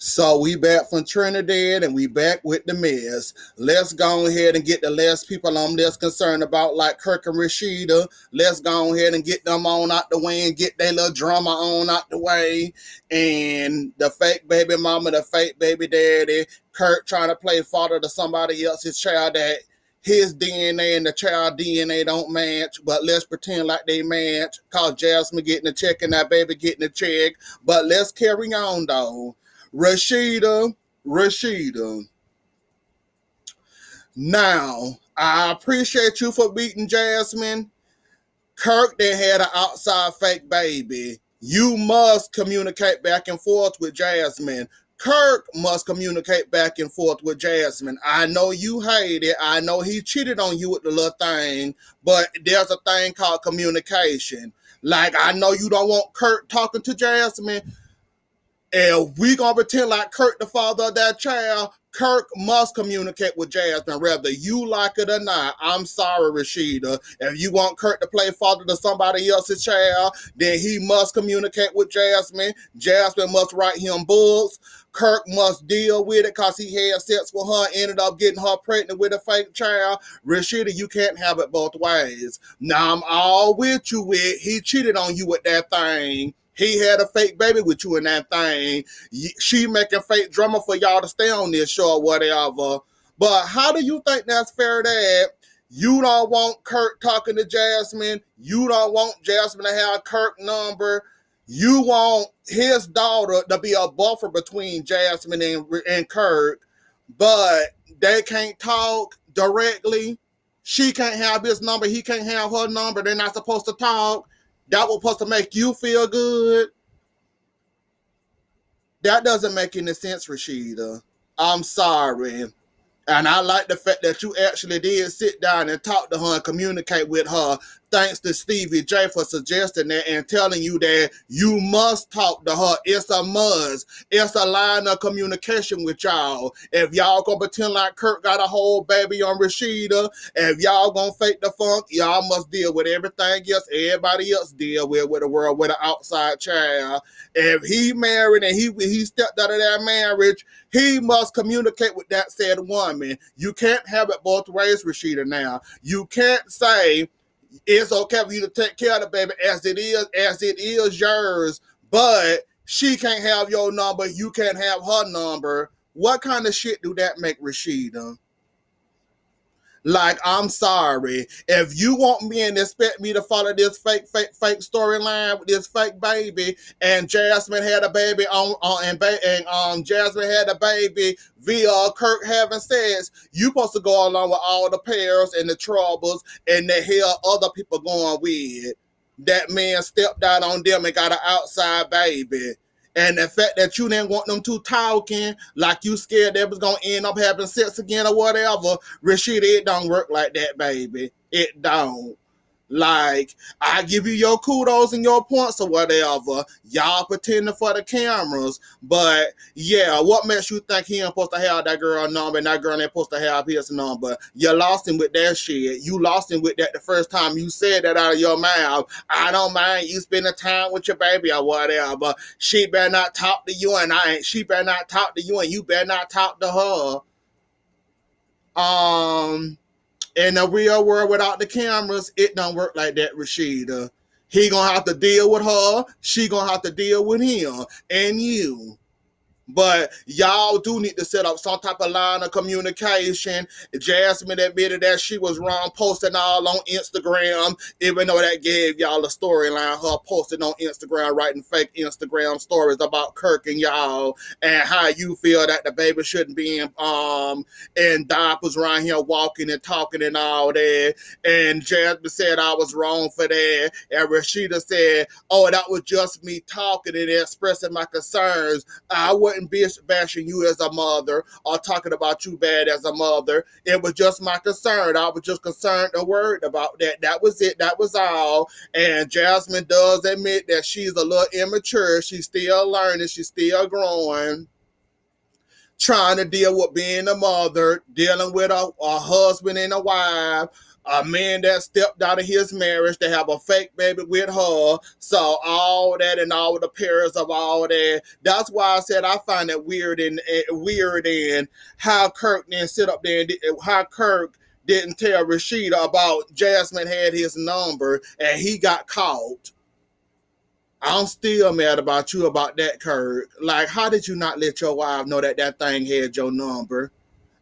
So we back from Trinidad and we back with the mess. Let's go ahead and get the less people I'm less concerned about, like Kirk and Rashida. Let's go ahead and get them on out the way and get their little drama on out the way. And the fake baby mama, the fake baby daddy, Kirk trying to play father to somebody else's child that his DNA and the child DNA don't match, but let's pretend like they match. Cause Jasmine getting a check and that baby getting a check. But let's carry on though. Rashida. Now, I appreciate you for beating Jasmine. Kirk then had an outside fake baby. You must communicate back and forth with Jasmine. Kirk must communicate back and forth with Jasmine. I know you hate it. I know he cheated on you with the little thing, but there's a thing called communication. Like, I know you don't want Kirk talking to Jasmine, and we gonna pretend like Kirk the father of that child. Kirk must communicate with Jasmine, whether you like it or not. I'm sorry, Rashida. If you want Kirk to play father to somebody else's child, then he must communicate with Jasmine. Jasmine must write him books. Kirk must deal with it because he had sex with her, ended up getting her pregnant with a fake child. Rashida, you can't have it both ways. Now I'm all with you with he cheated on you with that thing. He had a fake baby with you in that thing. She making fake drama for y'all to stay on this show or whatever. But how do you think that's fair that you don't want Kirk talking to Jasmine? You don't want Jasmine to have Kirk number. You want his daughter to be a buffer between Jasmine and Kirk, but they can't talk directly. She can't have his number. He can't have her number. They're not supposed to talk. That was supposed to make you feel good. That doesn't make any sense, Rashida. I'm sorry. And I like the fact that you actually did sit down and talk to her and communicate with her. Thanks to Stevie J for suggesting that and telling you that you must talk to her. It's a must. It's a line of communication with y'all. If y'all gonna pretend like Kirk got a whole baby on Rashida, if y'all gonna fake the funk, y'all must deal with everything else everybody else deal with the world with an outside child. If he married and he stepped out of that marriage, he must communicate with that said woman. You can't have it both ways, Rashida, now. You can't say it's okay for you to take care of the baby as it is yours, but she can't have your number, you can't have her number. What kind of shit do that make, Rashida? Like, I'm sorry. If you want me and expect me to follow this fake storyline with this fake baby, and Jasmine had a baby and Jasmine had a baby via Kirk having sex, you supposed to go along with all the perils and the troubles and the hell other people going with. That man stepped out on them and got an outside baby. And the fact that you didn't want them two talking, like you scared they was going to end up having sex again or whatever, Rashida, it don't work like that, baby. It don't. Like, I give you your kudos and your points or whatever. Y'all pretending for the cameras. But, yeah, what makes you think he ain't supposed to have that girl number and that girl ain't supposed to have his number? You lost him with that shit. You lost him with that the first time you said that out of your mouth. I don't mind you spending time with your baby or whatever. She better not talk to you and she better not talk to you and you better not talk to her. In the real world without the cameras, it don't work like that, Rashida. He gonna have to deal with her. She gonna have to deal with him and you. But y'all do need to set up some type of line of communication. Jasmine admitted that she was wrong posting all on Instagram, even though that gave y'all a storyline. Her posting on Instagram, writing fake Instagram stories about Kirk and y'all, and how you feel that the baby shouldn't be in diapers around here walking and talking and all that. And Jasmine said I was wrong for that. And Rashida said, oh, that was just me talking and expressing my concerns. I wouldn't be bashing you as a mother or talking about you bad as a mother. It was just my concern. I was just concerned and worried about that. That was it. That was all. And Jasmine does admit that she's a little immature. She's still learning. She's still growing, trying to deal with being a mother, dealing with a husband and a wife, A man that stepped out of his marriage to have a fake baby with her. So all that and all the perils of all that. That's why I said I find it weird and how Kirk then sit up there and how Kirk didn't tell Rashida about Jasmine had his number and he got caught. I'm still mad about you about that, Kirk. Like, how did you not let your wife know that that thing had your number?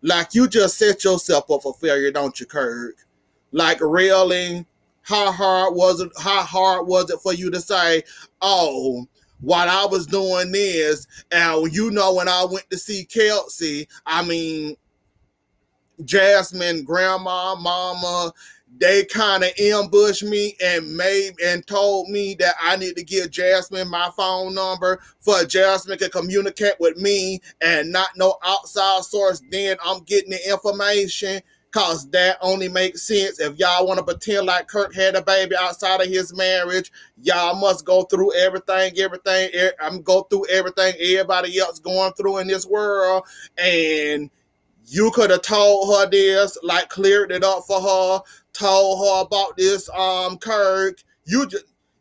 Like, you just set yourself up for failure, don't you, Kirk? Like, really? How hard was it? How hard was it for you to say, "Oh, while I was doing this, and you know, when I went to see Kelsey, I mean, Jasmine, grandma, mama, they kind of ambushed me and told me that I need to give Jasmine my phone number for Jasmine to communicate with me and not no outside source. Then I'm getting the information. Cause that only makes sense. If y'all want to pretend like Kirk had a baby outside of his marriage, y'all must go through everything. I'm go through everything everybody else going through in this world, and you could have told her this, like cleared it up for her, told her about this, Kirk.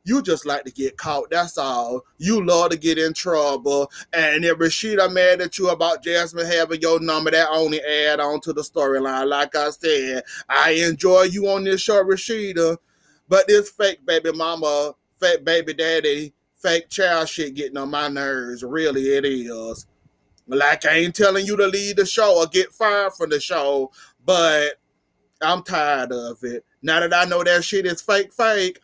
You just like to get caught, that's all. You love to get in trouble. And if Rashida mad at you about Jasmine having your number, that only add on to the storyline. Like I said, I enjoy you on this show, Rashida. But this fake baby mama, fake baby daddy, fake child shit getting on my nerves. Really, it is. Like, I ain't telling you to leave the show or get fired from the show, but I'm tired of it. Now that I know that shit is fake,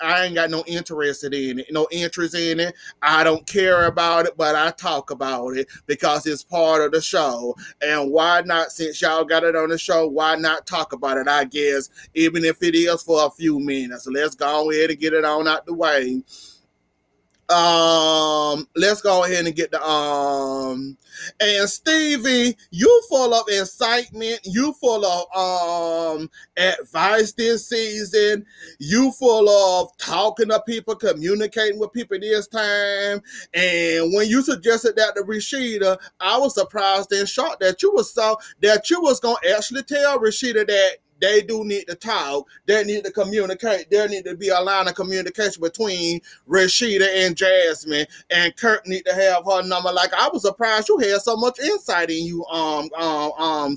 I ain't got no interest in it. No interest in it. I don't care about it, but I talk about it because it's part of the show. And why not, since y'all got it on the show, why not talk about it, I guess, even if it is for a few minutes. Let's go ahead and get it on out the way. Let's go ahead and get the and Stevie, you full of incitement, you full of advice this season, you full of talking to people, communicating with people this time. And when you suggested that to Rashida, I was surprised and shocked that you was gonna actually tell Rashida that they do need to talk. They need to communicate. There need to be a line of communication between Rashida and Jasmine, and Kirk need to have her number. Like, I was surprised you had so much insight in you,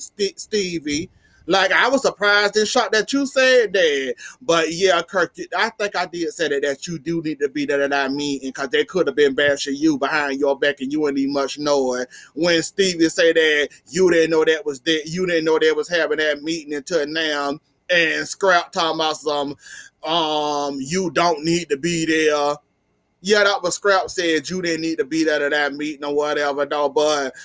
Stevie. Like, I was surprised and shocked that you said that. But yeah, Kirk, I think I did say that you do need to be there at that meeting, because they could have been bashing you behind your back and you wouldn't even much know it. When Stevie said that you didn't know they was having that meeting until now, and Scrap talking about some you don't need to be there. Yeah, that was Scrap said you didn't need to be there at that meeting or whatever though. But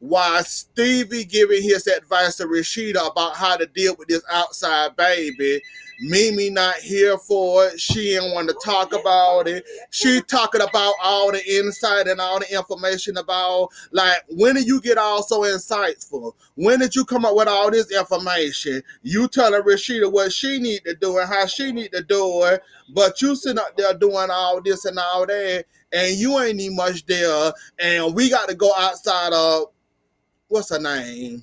while Stevie giving his advice to Rashida about how to deal with this outside baby, Mimi not here for it. She didn't want to talk about it. She talking about all the insight and all the information about, like, when did you get all so insightful? When did you come up with all this information? You telling Rashida what she need to do and how she need to do it, but you sitting up there doing all this and all that, and you ain't even much there, and we got to go outside of, what's her name?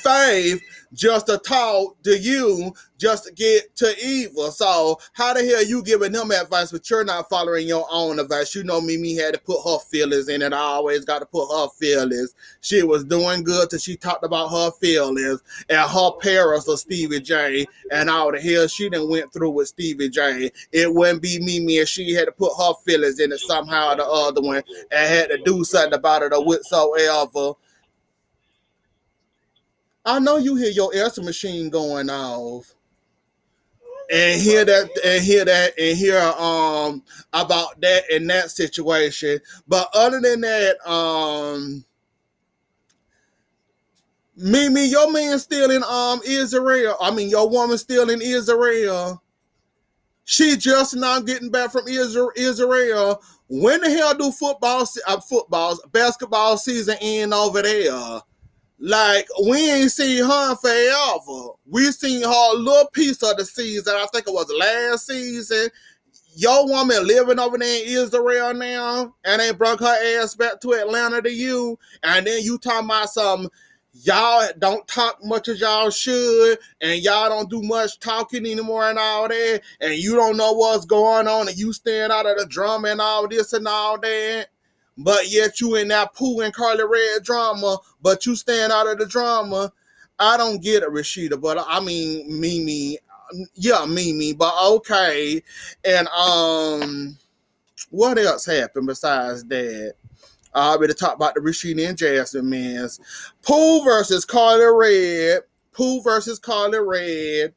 Faith, just to talk to you, just to get to Eva. So how the hell you giving them advice, but you're not following your own advice? You know, Mimi had to put her feelings in it. I always got to put her feelings. She was doing good till she talked about her feelings and her parents of Stevie J and all the hell she done went through with Stevie J. It wouldn't be Mimi if she had to put her feelings in it somehow or the other one and had to do something about it or whatsoever. I know you hear your answer machine going off and hear about that in that situation. But other than that, Mimi, your man still in Israel. I mean, your woman still in Israel. She just now getting back from Israel. When the hell do basketball season end over there? Like, we ain't seen her forever. We seen her a little piece of the season. I think it was last season. Your woman living over there in Israel now, and they brought her ass back to Atlanta to you. And then you talking about some, y'all don't talk much as y'all should, and y'all don't do much talking anymore and all that, and you don't know what's going on, and you staying out of the drama and all this and all that. But yet you in that Pooh and Carly Red drama, but you staying out of the drama. I don't get it, Rashida, but I mean Mimi. Yeah, Mimi, but okay. And what else happened besides that? I already talked about the Rashida and Jasmine mans. Pooh versus Carly Red. Pooh versus Carly Red.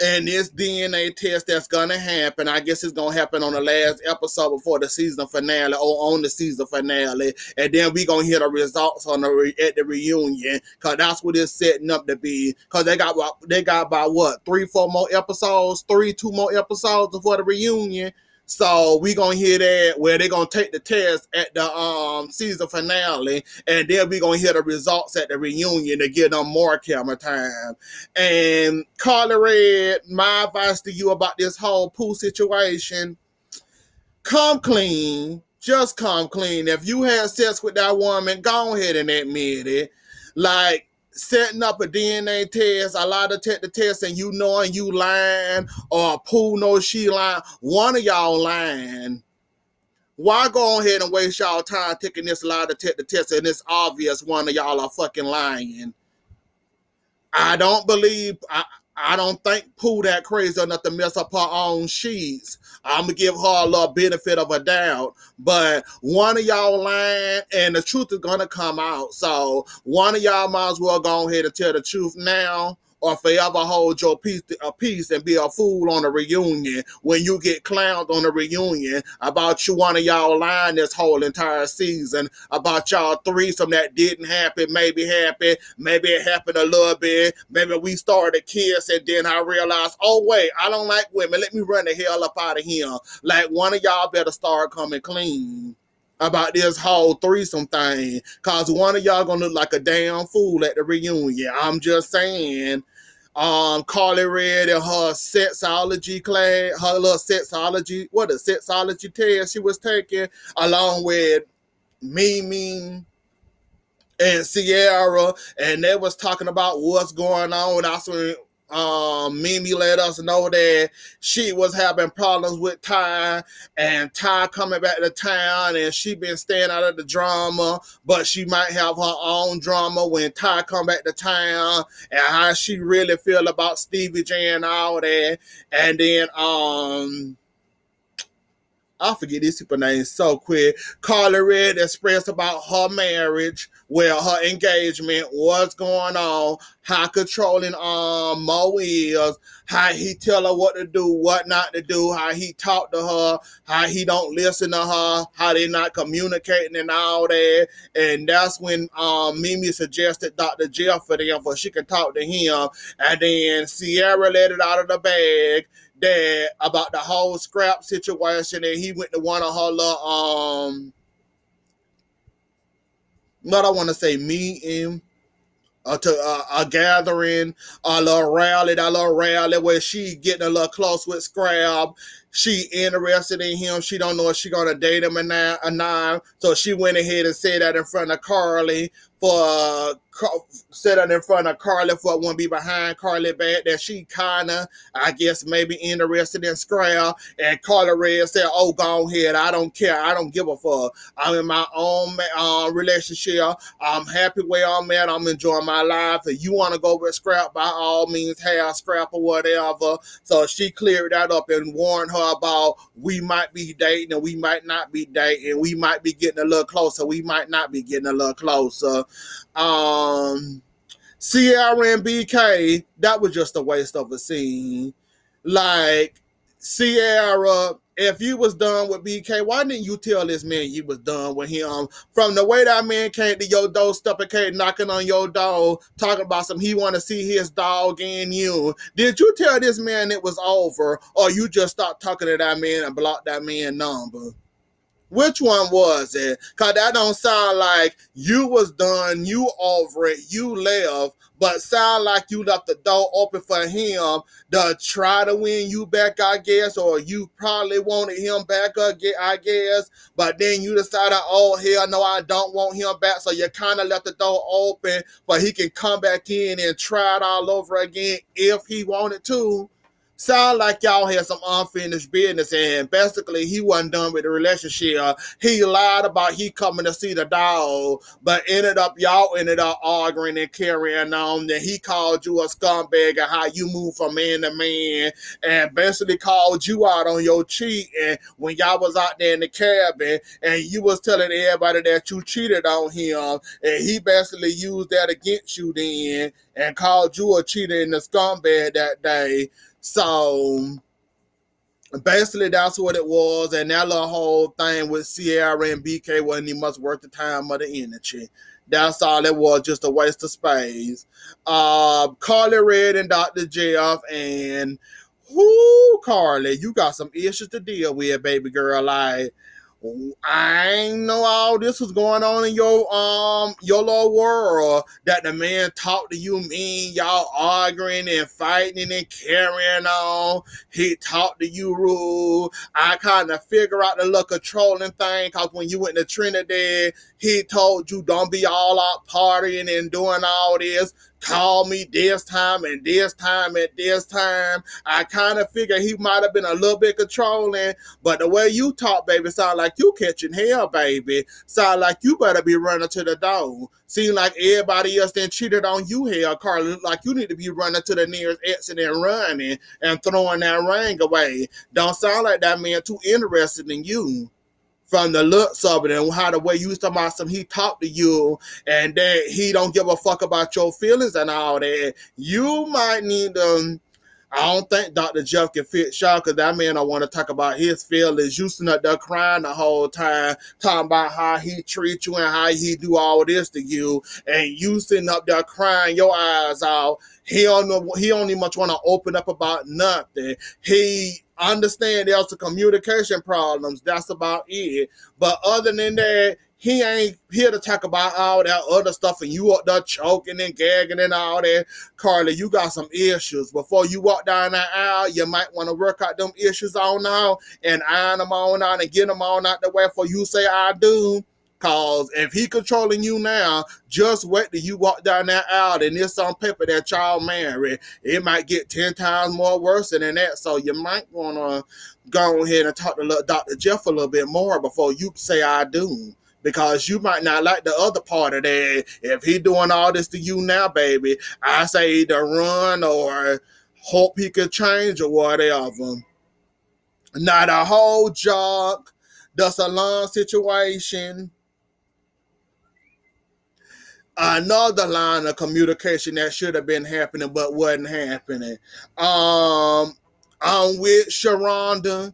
And this DNA test that's gonna happen, I guess it's gonna happen on the last episode before the season finale or on the season finale, and then we gonna hear the results on at the reunion, cause that's what it's setting up to be. Cause they got about what 3-4 more episodes, 2 more episodes before the reunion. So we gonna hear that where they gonna take the test at the season finale, and then we gonna hear the results at the reunion to get them more camera time. And Carly Red, my advice to you about this whole Pooh situation: come clean. Just come clean. If you had sex with that woman, go ahead and admit it. Like, setting up a DNA test, a lot of take the test and you knowing you lying, or Pooh knows she lying, one of y'all lying. Why go ahead and waste y'all time taking this lie to take the test and it's obvious one of y'all are fucking lying? I don't believe, I don't think Pooh that crazy enough to mess up her own sheets. I'm going to give her a little benefit of a doubt. But one of y'all lying, and the truth is going to come out. So one of y'all might as well go ahead and tell the truth now, or forever hold your peace and be a fool on a reunion when you get clowned on a reunion about you, one of y'all lying this whole entire season about y'all threesome that didn't happen, maybe it happened a little bit, maybe we started a kiss and then I realized, oh wait, I don't like women, let me run the hell up out of here. Like, one of y'all better start coming clean about this whole threesome thing, cause one of y'all gonna look like a damn fool at the reunion. I'm just saying. Carly Red and her sexology class, her little sexology, sexology test she was taking, along with Mimi and Sierra, and they was talking about what's going on. That's when Mimi let us know that she was having problems with Ty, and Ty coming back to town, and she been staying out of the drama, but she might have her own drama when Ty come back to town, and how she really feel about Stevie J and all that. And then I forget these people's names so quick. Carly Red expressed about her marriage, well, her engagement, what's going on, how controlling Mo is, how he tell her what to do, what not to do, how he talk to her, how he don't listen to her, how they not communicating and all that. And that's when Mimi suggested Dr. Jeff for them, for she can talk to him. And then Sierra let it out of the bag that about the whole scrap situation, and he went to one of her little what I want to say meeting, to a gathering, a little rally where she getting a little close with Scrap. She interested in him. She don't know if she gonna date him or not. So she went ahead and said that in front of Carly said that in front of Carly for one be behind Carly back, that she kinda, I guess, maybe interested in Scrap. And Carly Red said, "Oh, go ahead. I don't care. I don't give a fuck. I'm in my own relationship. I'm happy where I'm at. I'm enjoying my life. If you want to go with Scrap, by all means, have Scrap or whatever." So she cleared that up and warned her about, we might be dating and we might not be dating. We might be getting a little closer. We might not be getting a little closer. Sierra and BK, that was just a waste of a scene. Like, Sierra, if you was done with BK, why didn't you tell this man you was done with him? From the way that man came to your door, came knocking on your door, talking about he want to see his dog and you. Did you tell this man it was over, or you just stopped talking to that man and blocked that man number? Which one was it? Cause that don't sound like you was done, you over it, you left, but sound like you left the door open for him to try to win you back, I guess, or you probably wanted him back again, I guess, but then you decided, oh, hell no, I don't want him back, so you kind of left the door open, but he can come back in and try it all over again if he wanted to. Sound like y'all had some unfinished business, and basically he wasn't done with the relationship. He lied about he coming to see the dog, but y'all ended up arguing and carrying on. Then he called you a scumbag and how you move from man to man, and basically called you out on your cheating when y'all was out there in the cabin, and you was telling everybody that you cheated on him, and he basically used that against you then and called you a cheater and a scumbag that day. So basically that's what it was, and that little whole thing with Sierra and BK wasn't even much worth the time or the energy. That's all it was, just a waste of space. Carly Red and Dr. Jeff, and whoo, Carly, you got some issues to deal with, baby girl. Like, I ain't know all this was going on in your little world, that the man talked to you mean, y'all arguing and fighting and carrying on. He talked to you rude. I kind of figure out the little controlling thing, because when you went to Trinidad, he told you don't be all out partying and doing all this. Call me this time and this time and this time. I kind of figure he might have been a little bit controlling, but the way you talk, baby, sound like you catching hell, baby. Sound like you better be running to the door. Seem like everybody else then cheated on you, hell, Carly. Look like you need to be running to the nearest exit and running and throwing that ring away. Don't sound like that man too interested in you. From the looks of it and how the way you was talking about some, he talked to you and that he don't give a fuck about your feelings and all that. You might need to. I don't think Dr. Jeff can fix y'all, because that man don't want to talk about his feelings. You sitting up there crying the whole time, talking about how he treats you and how he do all this to you, and you sitting up there crying your eyes out. He don't know. He don't even much want to open up about nothing. He understand there's some communication problems. That's about it. But other than that, he ain't here to talk about all that other stuff, and you up there choking and gagging and all that. Carly, you got some issues. Before you walk down that aisle, you might want to work out them issues on now and iron them on out and get them on out the way before you say I do. Cause if he controlling you now, just wait till you walk down that aisle and there's some paper that y'all married. It might get 10 times more worse than that. So you might want to go ahead and talk to Dr. Jeff a little bit more before you say I do. Because you might not like the other part of that. If he doing all this to you now, baby, I say either run or hope he could change or whatever. Now the whole job, the salon situation, another line of communication that should have been happening but wasn't happening. I'm with Sharonda.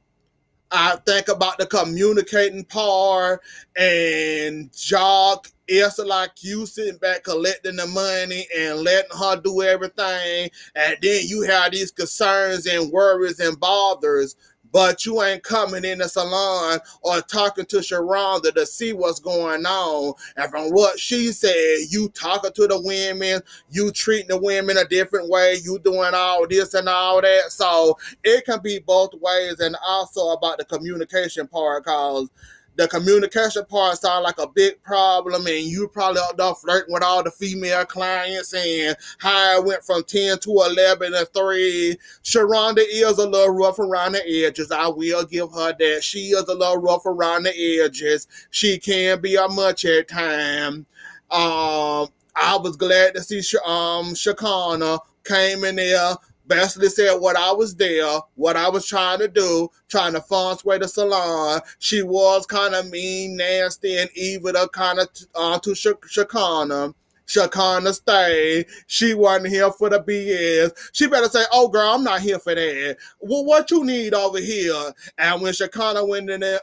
I think about the communicating part, and Jock is like you sitting back collecting the money and letting her do everything, and then you have these concerns and worries and bothers, but you ain't coming in the salon or talking to Sharonda to see what's going on. And from what she said, you talking to the women, you treating the women a different way, you doing all this and all that. So it can be both ways, and also about the communication part, because the communication part sounds like a big problem, and you probably out there flirting with all the female clients and how it went from 10 to 11 to 3. Sharonda is a little rough around the edges. I will give her that. She is a little rough around the edges. She can be a much at time. I was glad to see Shakana came in there, basically said what I was there, what I was trying to do, trying to fun sway the salon. She was kind of mean, nasty, and evil to kind of to Shakana. Shakana stay. She wasn't here for the BS. She better say, oh girl, I'm not here for that. Well, what you need over here? And when Shakana went in there,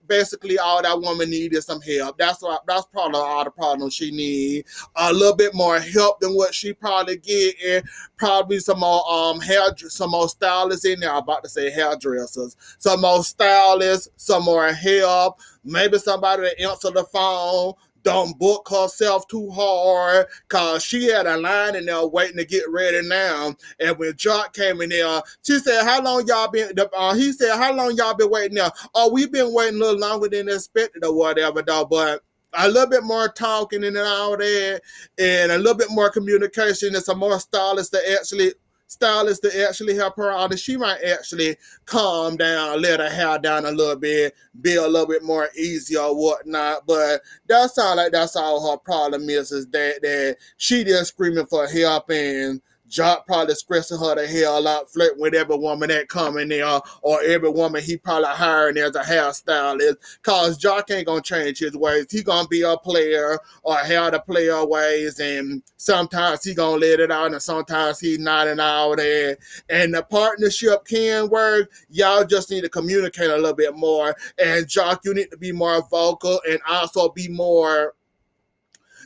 basically all that woman needed some help. That's probably all the problem she need. A little bit more help than what she probably getting. Probably some more some more stylists in there. I'm about to say hairdressers. Some more stylists, some more help. Maybe somebody to answer the phone. Don't book herself too hard, cause she had a line in there waiting to get ready now. And when Jock came in there, she said, "How long y'all been?" He said, "How long y'all been waiting there?" Oh, we've been waiting a little longer than expected or whatever, though. But a little bit more talking and all that, and a little bit more communication, and some more stylists to actually help her out, and she might actually calm down, let her hair down a little bit, be a little bit more easy or whatnot. But that sounds like that's all her problem is that she just screaming for help, and Jock probably stressing her the hell out, flirting with every woman that come in there, or every woman he probably hiring as a hairstylist, cause Jock ain't gonna change his ways. He gonna be a player or have the player ways, and sometimes he gonna let it out, and sometimes he not, and all that. And the partnership can work. Y'all just need to communicate a little bit more. And Jock, you need to be more vocal, and also be more.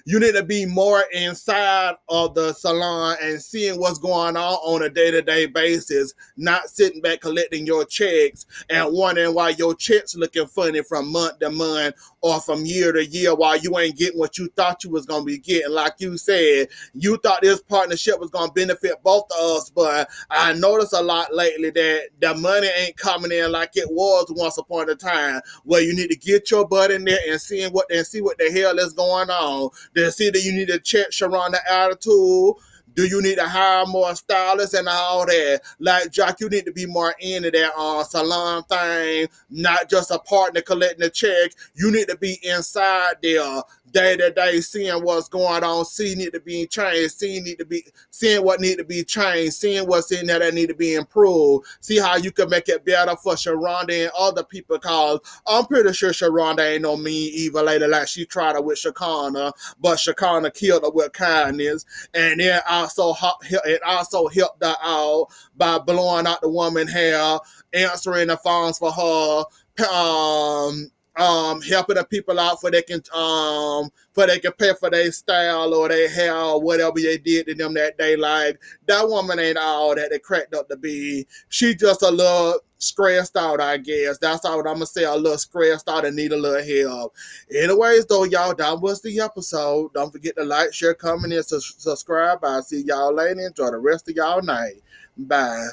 You need to be more inside of the salon and seeing what's going on a day-to-day basis, not sitting back collecting your checks and wondering why your checks looking funny from month to month or from year to year while you ain't getting what you thought you was going to be getting. Like you said, you thought this partnership was going to benefit both of us, but I noticed a lot lately that the money ain't coming in like it was once upon a time, where you need to get your butt in there and see what the hell is going on. Then see that you need to check Sharonda's attitude. Do you need to hire more stylists and all that? Like, Jock, you need to be more into that salon thing, not just a partner collecting a check. You need to be inside there day to day, seeing what's going on, seeing it to be changed, seeing what need to be changed, seeing what's in there that need to be improved. See how you can make it better for Sharonda and other people, cause I'm pretty sure Sharonda ain't no mean evil lady like she tried her with Shakana, but Shakana killed her with kindness. And then it also helped her out by blowing out the woman's hair, answering the phones for her, helping the people out for they can pay for their style or their hair or whatever they did to them that day. Like, that woman ain't all that they cracked up to be. She just a little stressed out, I guess. That's all I'm gonna say. A little stressed out and need a little help. Anyways, though, y'all, that was the episode. Don't forget to like, share, comment, and subscribe. I'll see y'all later. Enjoy the rest of y'all night. Bye.